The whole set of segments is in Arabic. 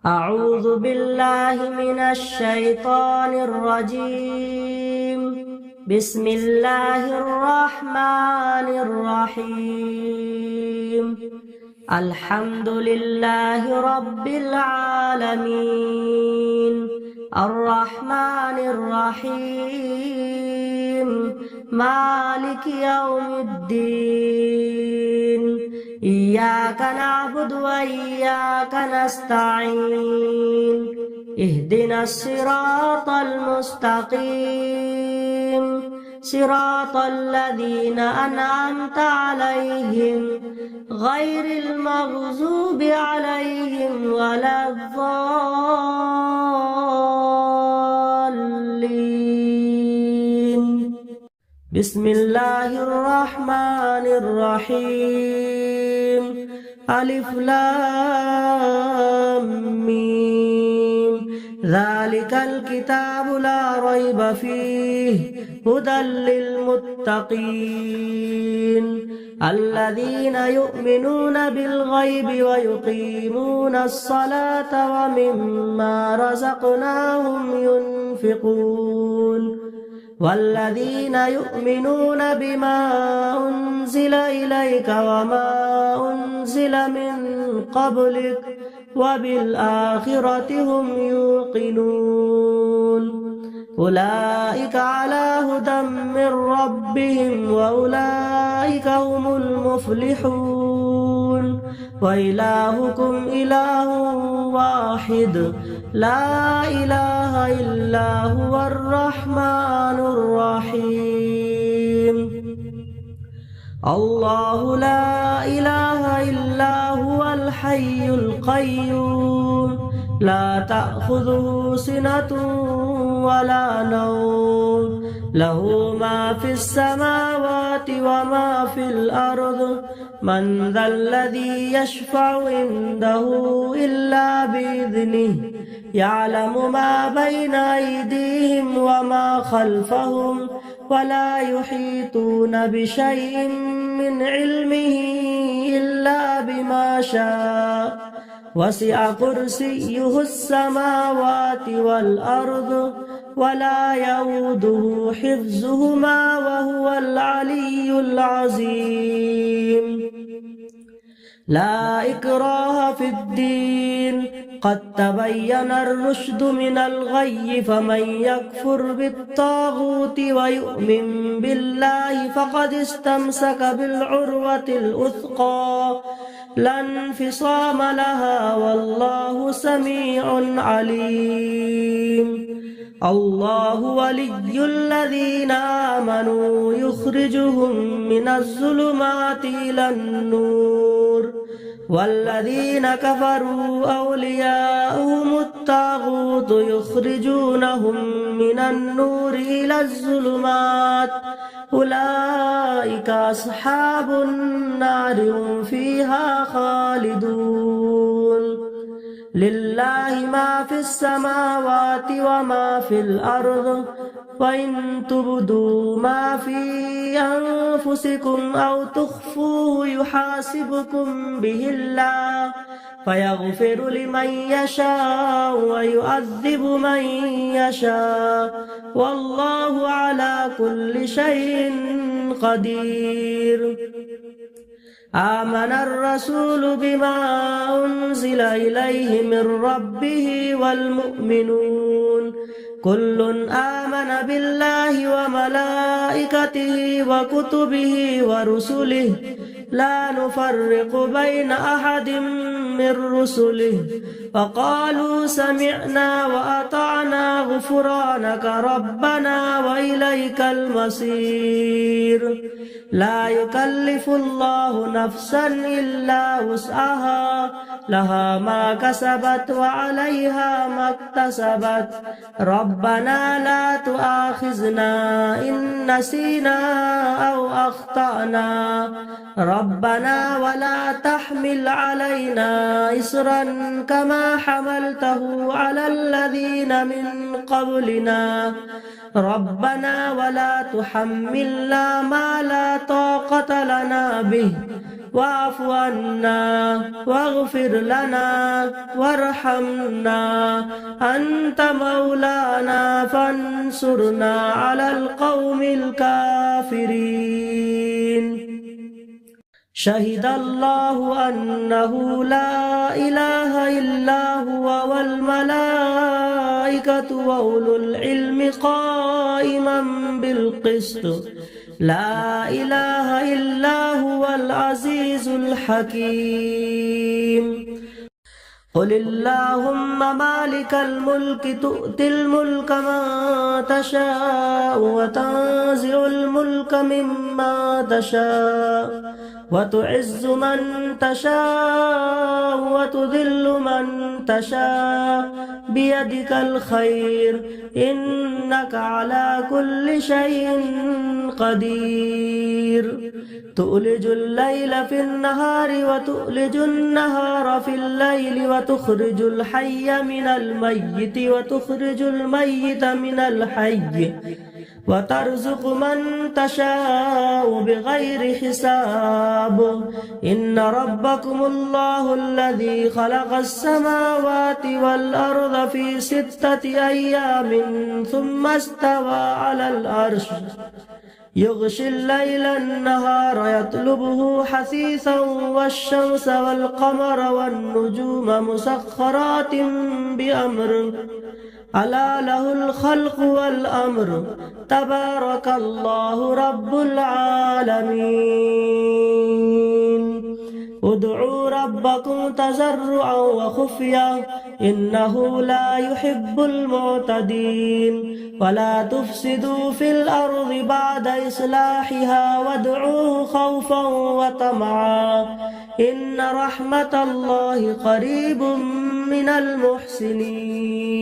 أعوذ بالله من الشيطان الرجيم. بسم الله الرحمن الرحيم. الحمد لله رب العالمين الرحمن الرحيم مالك يوم الدين إياك نعبد وإياك نستعين اهدنا الصراط المستقيم صراط الذين أنعمت عليهم غير المغضوب عليهم ولا الضالين. بسم الله الرحمن الرحيم. ألف لام ميم. ذلك الكتاب لا ريب فيه هدى للمتقين الذين يؤمنون بالغيب ويقيمون الصلاة ومما رزقناهم ينفقون والذين يؤمنون بما أنزل إليك وما أنزل من قبلك وبالآخرة هم يوقنون أولئك على هدى من ربهم وأولئك هم المفلحون. وإلهكم إله واحد لا إله إلا هو الرحمن الرحيم. الله لا إله إلا هو الحي القيوم لا تأخذه سنة ولا نوم له ما في السماوات وما في الأرض من ذا الذي يشفع عنده إلا بإذنه يعلم ما بين أيديهم وما خلفهم ولا يحيطون بشيء من علمه إلا بما شاء وسع كرسيه السماوات والأرض ولا يؤوده حفظهما وهو العلي العظيم. لا إكراه في الدين قد تبين الرشد من الغي فمن يكفر بالطاغوت ويؤمن بالله فقد استمسك بالعروة الوثقى لا انفصام لها والله سميع عليم. الله ولي الذين آمنوا يخرجهم من الظلمات إلى النور والذين كفروا أولياؤهم الطاغوت يخرجونهم من النور إلى الظلمات أولئك أصحاب النار هم فيها خالدون. لله ما في السماوات وما في الأرض وإن تبدوا ما في أنفسكم أو تخفوه يحاسبكم به الله فيغفر لمن يشاء ويعذب من يشاء والله على كل شيء قدير. آمن الرسول بما أنزل إليه من ربه والمؤمنون كل آمن بالله وملائكته وكتبه ورسله لا نفرق بين أحد من رسله وقالوا سمعنا وأطعنا غفرانك ربنا وإليك المصير. لا يكلف الله نفسا إلا وسعها لها ما كسبت وعليها ما اكتسبت ربنا لا تؤاخذنا إن نسينا أو أخطأنا ربنا ولا تحمل علينا إصرا كما حملته على الذين من قبلنا ربنا ولا تحملنا ما لا طاقة لنا به واعف عنا واغفر لنا وارحمنا أنت مولانا فانصرنا على القوم الكافرين شهد الله أنه لا إله إلا هو والملائكة وأولو العلم قائما بالقسط لا إله إلا هو العزيز الحكيم قل اللهم مالك الملك تؤتي الملك من تشاء وتنزع الملك ممن تشاء وتعز من تشاء وتذل من تشاء بيدك الخير إنك على كل شيء قدير تؤلج الليل في النهار وتؤلج النهار في الليل وتخرج الحي من الميت وتخرج الميت من الحي وترزق من تشاء بغير حساب إن ربكم الله الذي خلق السماوات والأرض في 6 أيام ثم استوى على العرش يغشي الليل النهار يطلبه حثيثا والشمس والقمر والنجوم مسخرات بأمره ألا له الخلق والأمر تبارك الله رب العالمين ادعوا ربكم تضرعا وخفيا إنه لا يحب المعتدين ولا تفسدوا في الأرض بعد إصلاحها وادعوه خوفا وطمعا إن رحمة الله قريب من المحسنين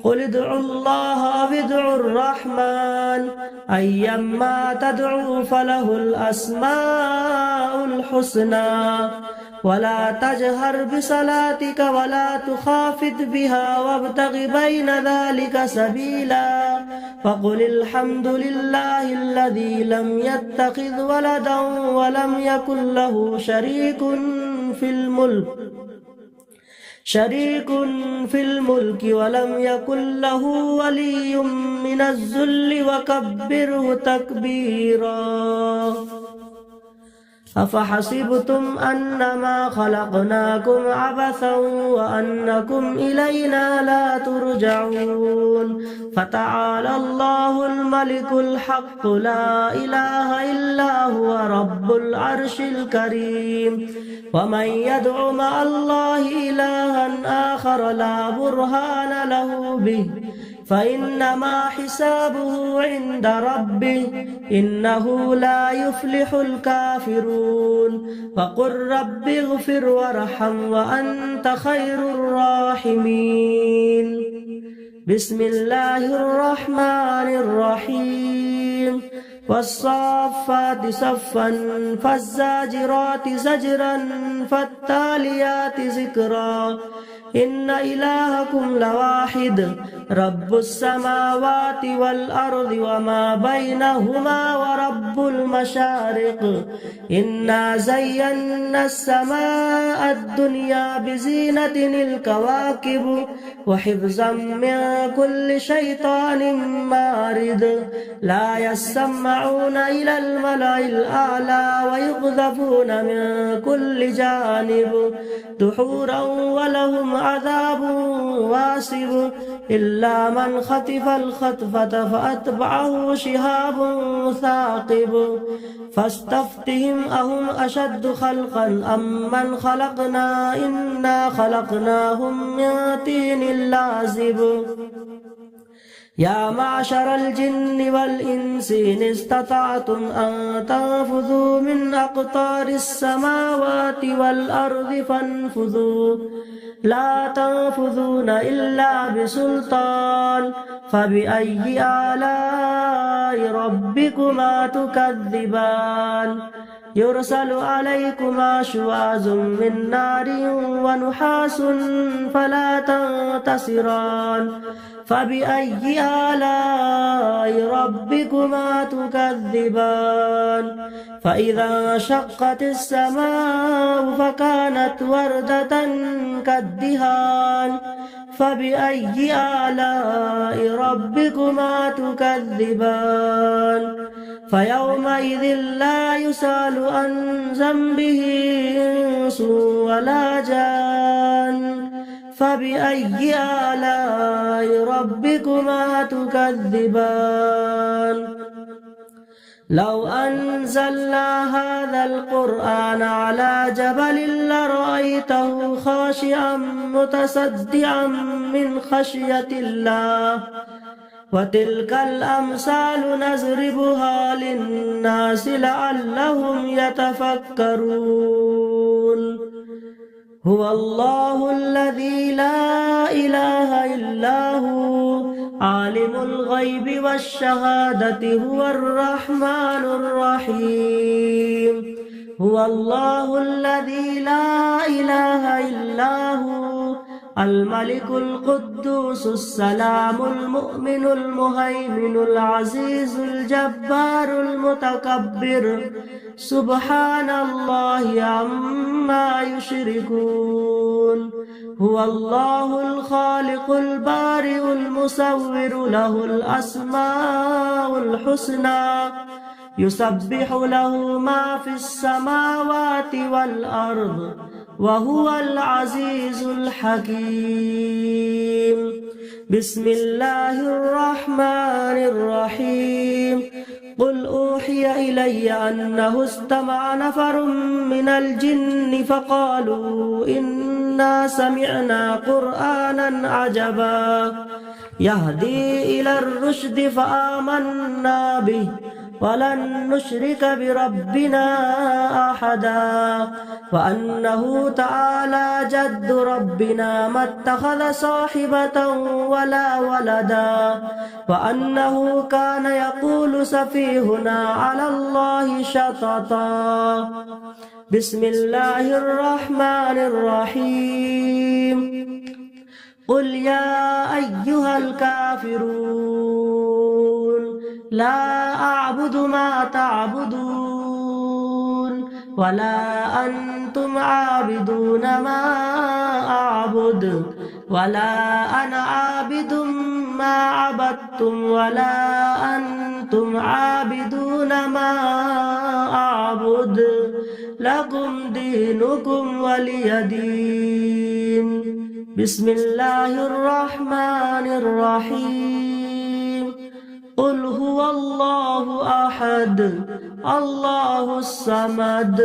قل ادعوا الله أو ادعوا الرحمن أيما تدعوا فله الأسماء الحسنى ولا تجهر بصلاتك ولا تخافت بها وابتغ بين ذلك سبيلا فقل الحمد لله الذي لم يتخذ ولدا ولم يكن له شريك في الملك ولم يكن له ولي من الذل وكبره تكبيرا أفحسبتم أنما خلقناكم عبثا وأنكم إلينا لا ترجعون فتعالى الله الملك الحق لا إله إلا هو رب العرش الكريم ومن يدع مع الله إلها آخر لا برهان له به فإنما حسابه عند ربه إنه لا يفلح الكافرون وقل رب اغفر وارحم وأنت خير الراحمين بسم الله الرحمن الرحيم والصافات صفا فالزاجرات زجرا فالتاليات ذكرا إن إلهكم لواحد رب السماوات والأرض وما بينهما ورب المشارق إنا زينا السماء الدنيا بزينة الكواكب وحفظا من كل شيطان مارد لا يسمعون إلى الملأ الأعلى ويقذفون من كل جانب دحورا ولهم عذاب واصب إلا من خطف الخطفة فأتبعه شهاب ثاقب فاستفتهم أهم أشد خلقا أم من خلقنا إنا خلقناهم من طين لازب يا معشر الجن والإنس إن استطعتم أن تنفذوا من أقطار السماوات والأرض فانفذوا لا تنفذون إلا بسلطان فبأي آلاء ربكما تكذبان يرسل عليكما شواظ من نار ونحاس فلا تنتصران فبأي آلاء ربكما تكذبان فإذا انشقت السماء فكانت وردة كالدهان فبأي آلاء ربكما تكذبان فيومئذ لا يسأل عن ذنبه إنس ولا جان فبأي آلاء ربكما تكذبان لو أنزلنا هذا القرآن على جبل لرأيته خاشعا متصدعا من خشية الله وتلك الأمثال نضربها للناس لعلهم يتفكرون هو الله الذي لا إله إلا هو عالم الغيب والشهادة هو الرحمن الرحيم هو الله الذي لا إله إلا هو الملك القدوس السلام المؤمن المهيمن العزيز الجبار المتكبر سبحان الله عما يشركون هو الله الخالق البارئ المصور له الأسماء الحسنى يسبح له ما في السماوات والأرض وهو العزيز الحكيم بسم الله الرحمن الرحيم قل أوحي إلي أنه استمع نفر من الجن فقالوا إنا سمعنا قرآنا عجبا يهدي إلى الرشد فآمنا به ولن نشرك بربنا أحدا وأنه تعالى جد ربنا ما اتخذ صاحبة ولا ولدا وأنه كان يقول سفيهنا على الله شططا بسم الله الرحمن الرحيم قل يا أيها الكافرون لا أعبد ما تعبدون ولا أنتم عابدون ما أعبد ولا أنا عابد ما عبدتم ولا أنتم عابدون ما أعبد لكم دينكم ولي دين بسم الله الرحمن الرحيم قل هو الله أحد الله الصمد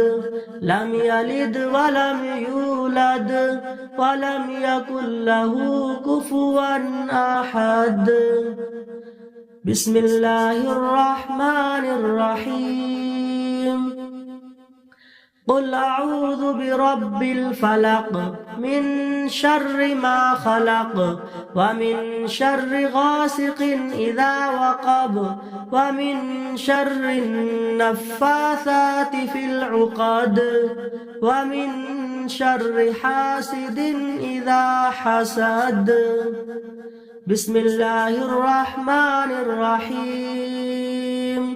لم يلد ولم يولد ولم يكن له كفوا أحد بسم الله الرحمن الرحيم قل أعوذ برب الفلق من شر ما خلق ومن شر غاسق إذا وقب ومن شر النفاثات في العقد ومن شر حاسد إذا حسد بسم الله الرحمن الرحيم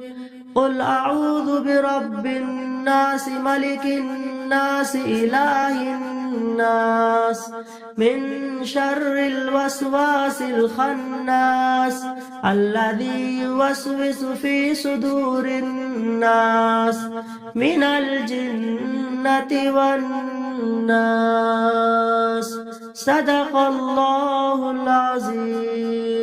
قل أعوذ برب الناس ملك الناس إله الناس من شر الوسواس الخناس الذي يوسوس في صدور الناس من الجنة والناس صدق الله العظيم.